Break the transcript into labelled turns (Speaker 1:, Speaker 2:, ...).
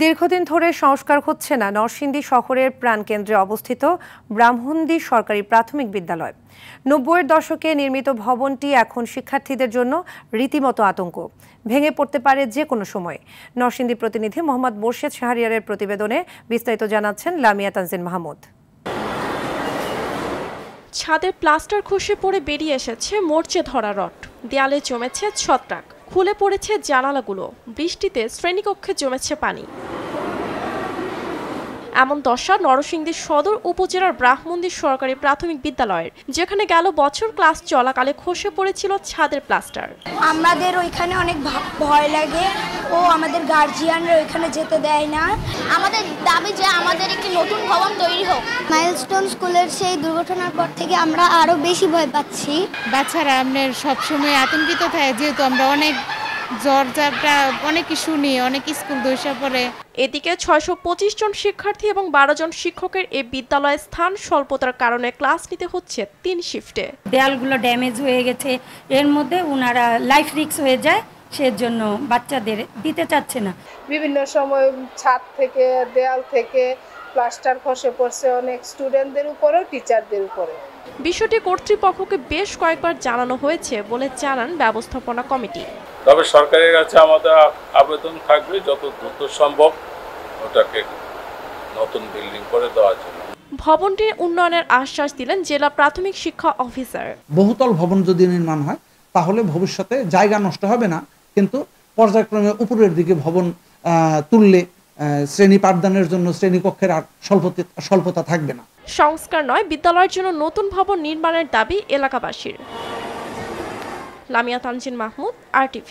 Speaker 1: দীর্ঘদিন ধরে সংস্কার হচ্ছে না নরসিংদী শহরের প্রাণকেন্দ্রে অবস্থিত ব্রাহ্মণদী সরকারি প্রাথমিক বিদ্যালয়। ৯০-এর দশকে নির্মিত ভবনটি এখন শিক্ষার্থীদের জন্য রীতিমতো আতঙ্ক। ভেঙে পড়তে পারে যে কোনো সময়। নরসিংদী প্রতিনিধি মোহাম্মদ মোর্শেদ শাহরিয়ারের প্রতিবেদনে বিস্তারিত জানাচ্ছেন লামিয়া তানজিন মাহমুদ।
Speaker 2: ছাদের প্লাস্টার খসে পড়ে বেরিয়ে এসেছে মরচে ধরা রড, দেয়ালে জমেছে ছত্রাক, খুলে পড়েছে জানালাগুলো, বৃষ্টিতে শ্রেণীকক্ষে জমেছে পানি। এমন দশা নরসিংদী সদর উপজেলার ব্রাহ্মণদী সরকারি প্রাথমিক বিদ্যালয়ের, যেখানে গেল বছর ক্লাস চলাকালে খসে পড়েছিল ছাদের প্লাস্টার।
Speaker 3: আমাদের ওইখানে অনেক ভয় লাগে ও আমাদের গার্জিয়ানরা ওইখানে যেতে দেয় না।
Speaker 4: আমাদের দাবি যে আমাদের একটি নতুন ভবন তৈরি হোক।
Speaker 3: মাইলস্টোন স্কুলের সেই দুর্ঘটনার পর থেকে আমরা আরো বেশি ভয় পাচ্ছি।
Speaker 5: বাচ্চারা আপনার সবসময় আতঙ্কিত থাকে, যেহেতু আমরা অনেক জ্বর ঝাপটা অনেক শুনি, অনেক স্কুল দইসা পড়ে।
Speaker 2: এদিকে ৬২৫ জন শিক্ষার্থী এবং ১২ জন শিক্ষকের এই বিদ্যালয়ে স্থান স্বল্পতার কারণে ক্লাস নিতে হচ্ছে ৩ শিফটে।
Speaker 6: দেয়ালগুলো ড্যামেজ হয়ে গেছে, এর মধ্যে ওনারা লাইফ রিস্ক হয়ে যায়, সেজন্য বাচ্চাদের দিতে চাচ্ছে না।
Speaker 7: বিভিন্ন সময় ছাদ থেকে দেয়াল থেকে প্লাস্টার খসে পড়ছে অনেক স্টুডেন্টদের উপরেও টিচারদের উপরে।
Speaker 2: বিষয়টি কর্তৃপক্ষকে বেশ কয়েকবার জানানো হয়েছে বলে জানান ব্যবস্থাপনা কমিটি।
Speaker 8: তবে সরকারের কাছে আমাদের আবেদন থাকবে যত দ্রুত সম্ভব ওটাকে নতুন বিল্ডিং করে দেওয়ার জন্য।
Speaker 2: ভবনটির উন্নয়নের আশ্বাস দিলেন জেলা প্রাথমিক শিক্ষা অফিসার।
Speaker 9: বহুতল ভবন যদি নির্মাণ হয় তাহলে ভবিষ্যতে জায়গা নষ্ট হবে না, কিন্তু পর্যায়ক্রমে উপরের দিকে ভবন তুললে শ্রেণী পাঠদানের জন্য শ্রেণীকক্ষের আর স্বল্পতা থাকবে না।
Speaker 2: সংস্কার নয়, বিদ্যালয়ের জন্য নতুন ভবন নির্মাণের দাবি এলাকাবাসীর। লামিয়া তানজিন মাহমুদ, RTV।